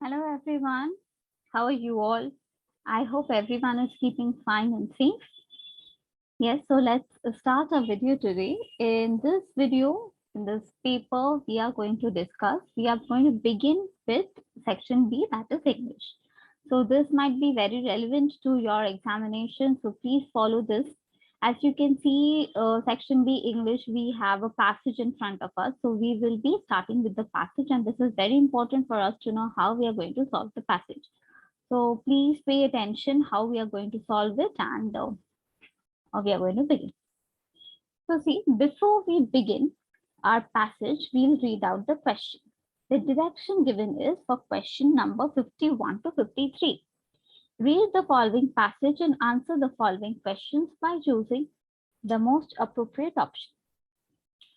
Hello everyone, how are you all? I hope everyone is keeping fine and safe. Yes, so let's start our video today. In this video, in this paper, we are going to begin with section B, that is English. So this might be very relevant to your examination, so please follow this. As you can see, section B English, we have a passage in front of us. So we will be starting with the passage, and this is very important for us to know how we are going to solve the passage. So please pay attention how we are going to solve it, and we are going to begin. So see, before we begin our passage, we'll read out the question. The direction given is for question number 51 to 53. Read the following passage and answer the following questions by choosing the most appropriate option.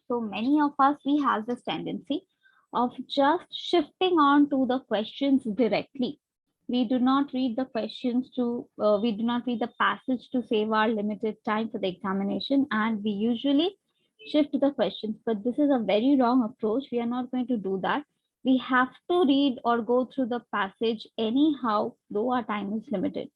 So many of us, we have this tendency of just shifting on to the questions directly. We do not read the questions we do not read the passage to save our limited time for the examination, and we usually shift to the questions. But this is a very wrong approach. We are not going to do that. We have to read or go through the passage anyhow, though our time is limited.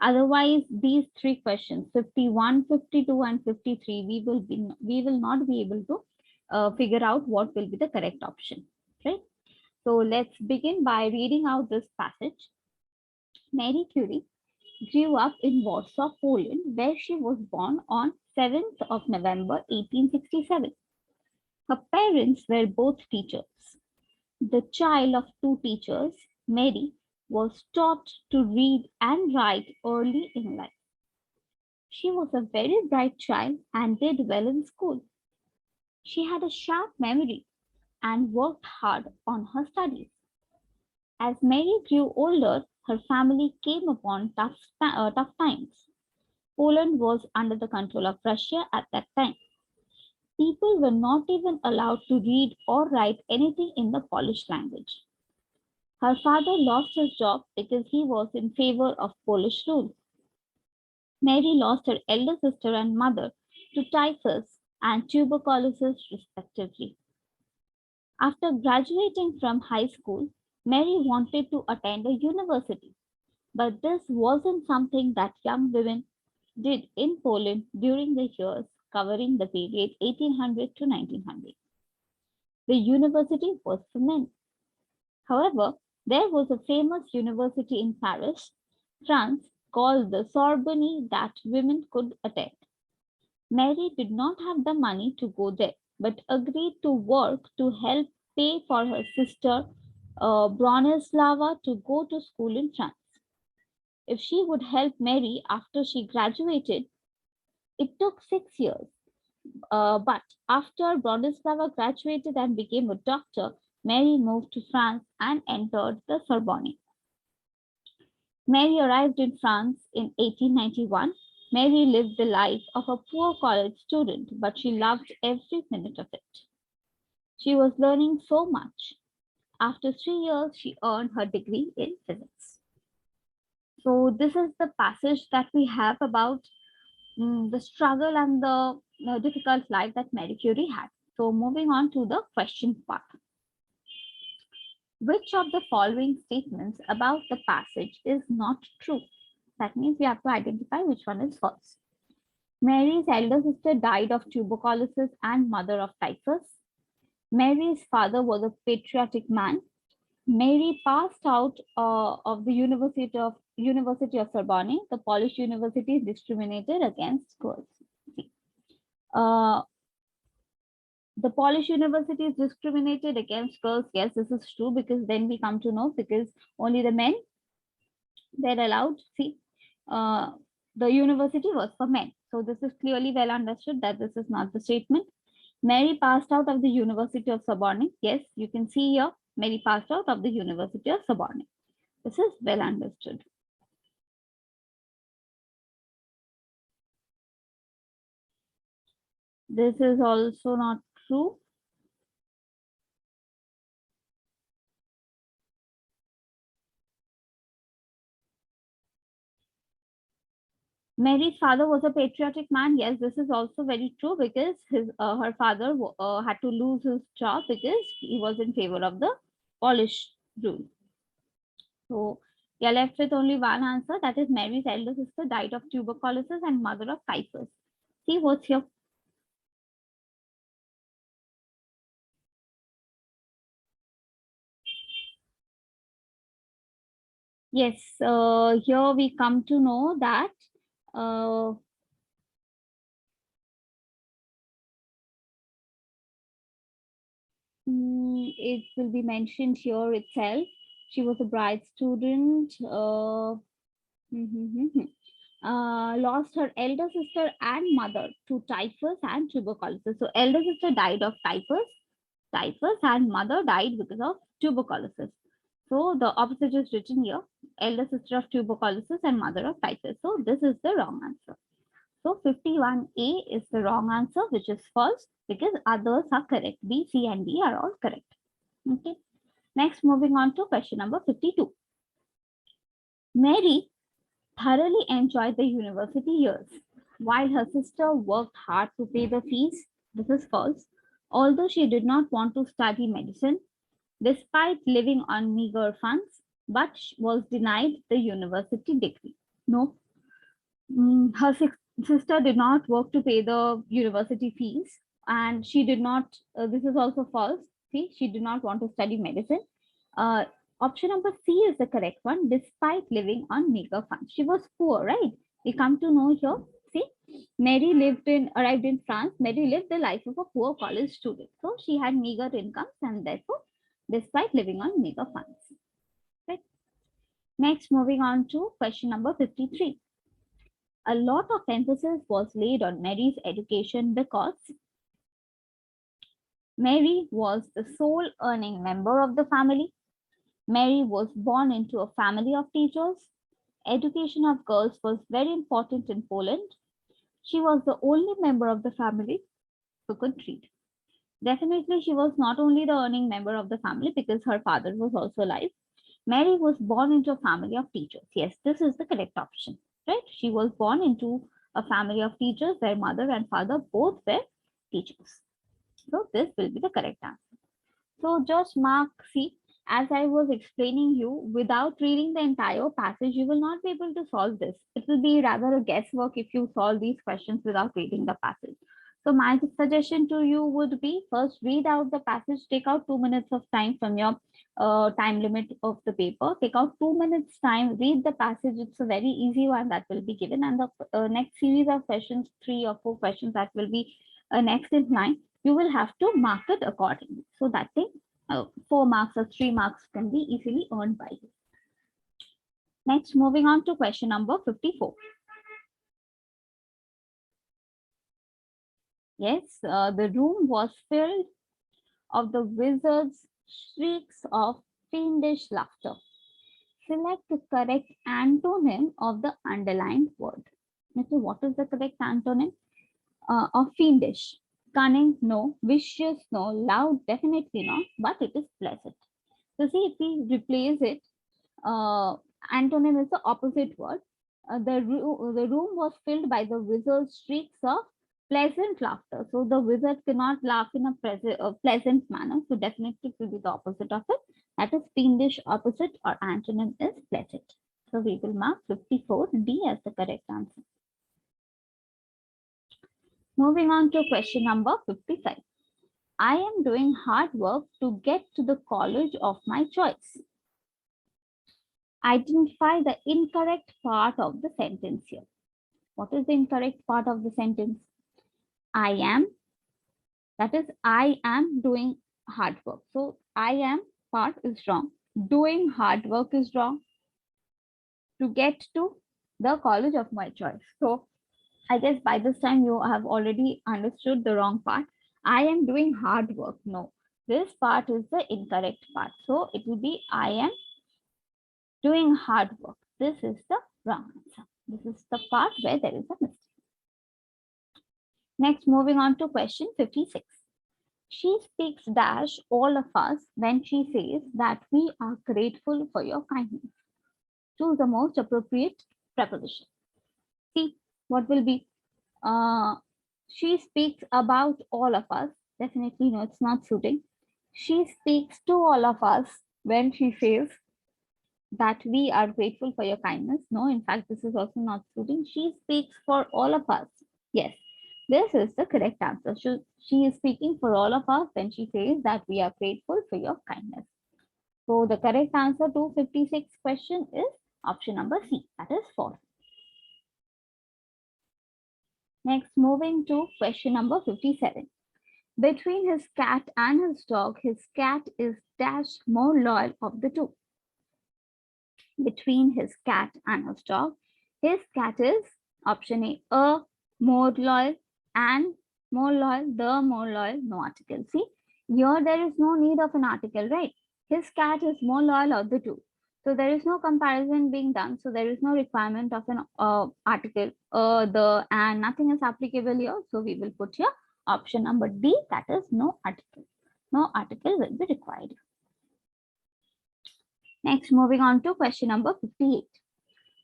Otherwise, these three questions, 51, 52, and 53, we will not be able to figure out what will be the correct option, right? So let's begin by reading out this passage. Marie Curie grew up in Warsaw, Poland, where she was born on 7th of November 1867. Her parents were both teachers. The child of two teachers, Mary was taught to read and write early in life. She was a very bright child and did well in school. She had a sharp memory and worked hard on her studies. As Mary grew older, her family came upon tough times. Poland was under the control of Russia at that time. People were not even allowed to read or write anything in the Polish language. Her father lost his job because he was in favor of Polish rule. Mary lost her elder sister and mother to typhus and tuberculosis, respectively. After graduating from high school, Mary wanted to attend a university, but this wasn't something that young women did in Poland during the years covering the period 1800 to 1900. The university was for men. However, there was a famous university in Paris, France, called the Sorbonne that women could attend. Mary did not have the money to go there, but agreed to work to help pay for her sister Bronislava to go to school in France. If she would help Mary after she graduated, it took 6 years. But after Bronislava graduated and became a doctor, Mary moved to France and entered the Sorbonne. Mary arrived in France in 1891. Mary lived the life of a poor college student, but she loved every minute of it. She was learning so much. After 3 years, she earned her degree in physics. So this is the passage that we have about the struggle and the difficult life that Marie Curie had. So moving on to the question part. Which of the following statements about the passage is not true? That means we have to identify which one is false. Mary's elder sister died of tuberculosis and mother of typhus. Mary's father was a patriotic man. Mary passed out of the University of Sorbonne. The Polish universities discriminated against girls. The Polish universities discriminated against girls. Yes, this is true, because then we come to know, because only the men, they're allowed. See, the university was for men. So this is clearly well understood that this is not the statement. Mary passed out of the University of Sorbonne. Yes, you can see here, Mary passed out of the University of Sorbonne. This is well understood. This is also not true. Mary's father was a patriotic man. Yes, this is also very true, because her father had to lose his job because he was in favor of the Polish rule. So you're left with only one answer, that is Mary's elder sister died of tuberculosis and mother of typhus. See what's here. Yes, here we come to know that uh, it will be mentioned here itself. She was a bright student. Lost her elder sister and mother to typhus and tuberculosis. So elder sister died of typhus, and mother died because of tuberculosis. So the opposite is written here: elder sister of tuberculosis and mother of typhus. So this is the wrong answer. So 51A is the wrong answer, which is false because others are correct. B, C, and D are all correct. Okay. Next, moving on to question number 52. Mary thoroughly enjoyed the university years, while her sister worked hard to pay the fees. This is false. Although she did not want to study medicine, despite living on meager funds, but was denied the university degree. No, her sister did not work to pay the university fees, and she did not. This is also false. See, she did not want to study medicine. Uh, Option number C is the correct one. Despite living on meager funds, she was poor, right? We come to know here. See, Mary arrived in France. Mary lived the life of a poor college student, so she had meager incomes, and therefore, despite living on meager funds. Right. Next, moving on to question number 53. A lot of emphasis was laid on Mary's education because Mary was the sole earning member of the family. Mary was born into a family of teachers. Education of girls was very important in Poland. She was the only member of the family who could read. Definitely, she was not only the earning member of the family because her father was also alive. Mary was born into a family of teachers. Yes, this is the correct option, right? She was born into a family of teachers where mother and father both were teachers. So this will be the correct answer. So just mark C. As I was explaining you, without reading the entire passage, you will not be able to solve this. It will be rather a guesswork if you solve these questions without reading the passage. So my suggestion to you would be first read out the passage, take out 2 minutes of time from your time limit of the paper, take out 2 minutes time, read the passage. It's a very easy one that will be given, and the next series of questions, 3 or 4 questions that will be next in line, you will have to mark it accordingly. So that thing, 4 marks or 3 marks can be easily earned by you. Next, moving on to question number 54. Yes, the room was filled of the wizard's shrieks of fiendish laughter. Select the correct antonym of the underlined word. Okay, what is the correct antonym? Of fiendish. Cunning, no. Vicious, no. Loud, definitely not. But it is pleasant. So see, if we replace it, uh, antonym is the opposite word. The room was filled by the wizard's shrieks of pleasant laughter. So the wizard cannot laugh in a pleasant manner. So definitely it will be the opposite of it. That is fiendish opposite, or antonym is pleasant. So we will mark 54D as the correct answer. Moving on to question number 55. I am doing hard work to get to the college of my choice. Identify the incorrect part of the sentence here. What is the incorrect part of the sentence? I am, that is, I am doing hard work. So I am part is wrong. Doing hard work is wrong. To get to the college of my choice. So I guess by this time you have already understood the wrong part. I am doing hard work. No, this part is the incorrect part. So it will be I am doing hard work. This is the wrong answer. This is the part where there is a mistake. Next, moving on to question 56. She speaks dash all of us when she says that we are grateful for your kindness. Choose the most appropriate preposition. See what will be. She speaks about all of us. Definitely, no, it's not suiting. She speaks to all of us when she says that we are grateful for your kindness. No, in fact, this is also not suiting. She speaks for all of us. Yes, this is the correct answer. She is speaking for all of us when she says that we are grateful for your kindness. So the correct answer to 56 question is option number C, that is 4. Next, moving to question number 57. Between his cat and his dog, his cat is dash more loyal of the two. Between his cat and his dog, his cat is option A more loyal, and more loyal, the more loyal, no article. See, here there is no need of an article, right? His cat is more loyal of the two. So there is no comparison being done. So there is no requirement of an article, the, and nothing is applicable here. So we will put here option number D, that is no article. No article will be required. Next, moving on to question number 58.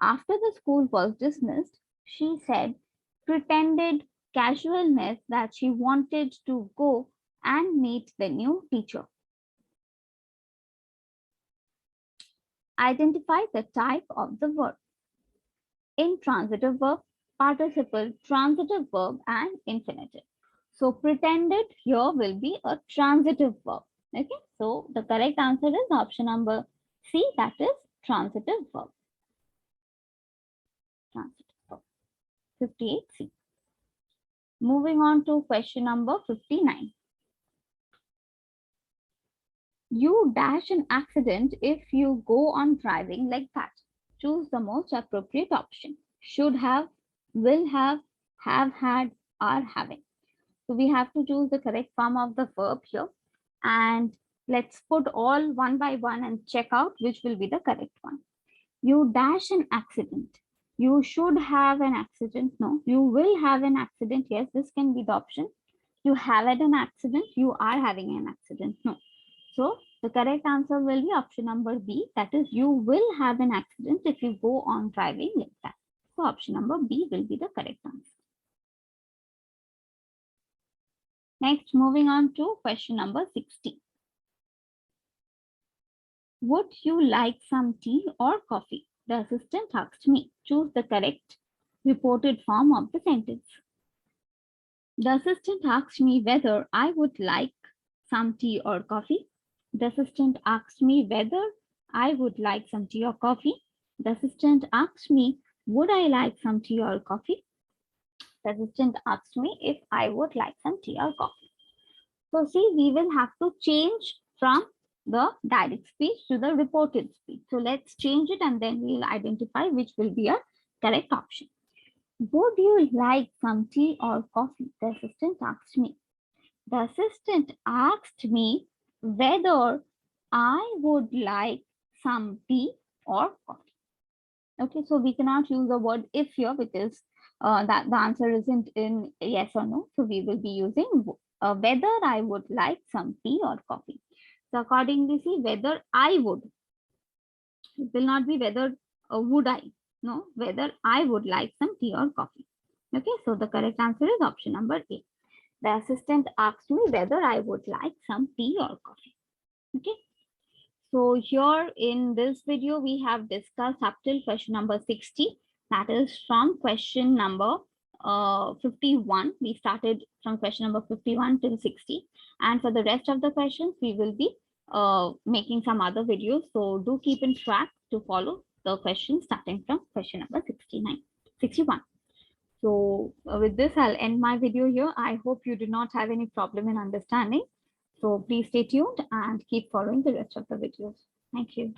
After the school was dismissed, she said, pretended casualness that she wanted to go and meet the new teacher. Identify the type of the verb. Intransitive verb, participle, transitive verb, and infinitive. So pretended here will be a transitive verb. Okay, so the correct answer is option number C, that is transitive verb. Transitive verb. 58C. Moving on to question number 59. You dash an accident if you go on driving like that. Choose the most appropriate option. Should have, will have had, are having. So we have to choose the correct form of the verb here. And let's put all one by one and check out which will be the correct one. You dash an accident. You should have an accident. No, you will have an accident. Yes, this can be the option. You have had an accident. You are having an accident. No. So the correct answer will be option number B. That is, you will have an accident if you go on driving like that. So option number B will be the correct answer. Next, moving on to question number 60. Would you like some tea or coffee? The assistant asked me. Choose the correct reported form of the sentence. The assistant asked me whether I would like some tea or coffee. The assistant asked me whether I would like some tea or coffee. The assistant asked me, would I like some tea or coffee? The assistant asked me if I would like some tea or coffee. So see, we will have to change from the direct speech to the reported speech. So let's change it and then we'll identify which will be a correct option. Would you like some tea or coffee? The assistant asked me. The assistant asked me whether I would like some tea or coffee. Okay, so we cannot use the word if here because that the answer isn't in yes or no. So we will be using whether I would like some tea or coffee. So accordingly, see whether I would. It will not be whether would I. No, whether I would like some tea or coffee. Okay, so the correct answer is option number A. The assistant asked me whether I would like some tea or coffee. Okay. So here in this video, we have discussed up till question number 60. That is from question number 51. We started from question number 51 till 60. And for the rest of the questions, we will be making some other videos. So do keep in track to follow the questions starting from question number 61. So with this, I'll end my video here. I hope you do not have any problem in understanding. So please stay tuned and keep following the rest of the videos. Thank you.